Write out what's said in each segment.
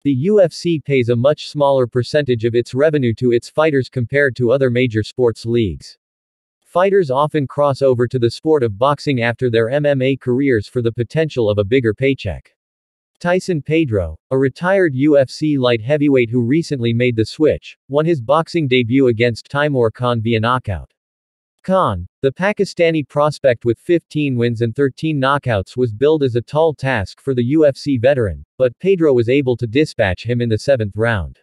The UFC pays a much smaller percentage of its revenue to its fighters compared to other major sports leagues. Fighters often cross over to the sport of boxing after their MMA careers for the potential of a bigger paycheck. Tyson Pedro, a retired UFC light heavyweight who recently made the switch, won his boxing debut against Taimoor Khan via knockout. Khan, the Pakistani prospect with 15 wins and 13 knockouts, was billed as a tall task for the UFC veteran, but Pedro was able to dispatch him in the 7th round.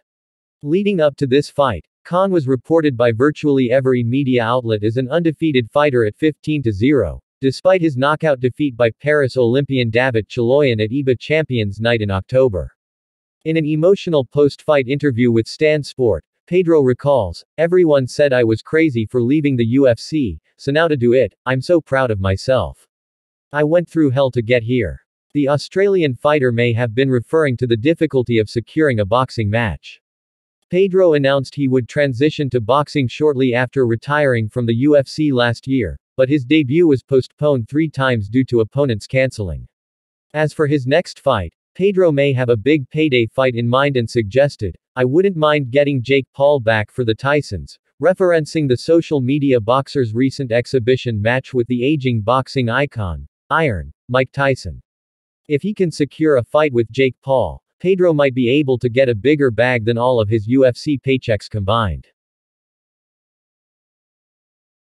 Leading up to this fight, Khan was reported by virtually every media outlet as an undefeated fighter at 15-0, despite his knockout defeat by Paris Olympian Davit Chaloyan at IBA Champions Night in October. In an emotional post-fight interview with Stan Sport, Pedro recalls, "Everyone said I was crazy for leaving the UFC, so now to do it, I'm so proud of myself. I went through hell to get here." The Australian fighter may have been referring to the difficulty of securing a boxing match. Pedro announced he would transition to boxing shortly after retiring from the UFC last year, but his debut was postponed 3 times due to opponents canceling. As for his next fight, Pedro may have a big payday fight in mind and suggested, "I wouldn't mind getting Jake Paul back for the Tysons," referencing the social media boxer's recent exhibition match with the aging boxing icon, Iron Mike Tyson. If he can secure a fight with Jake Paul, Pedro might be able to get a bigger bag than all of his UFC paychecks combined.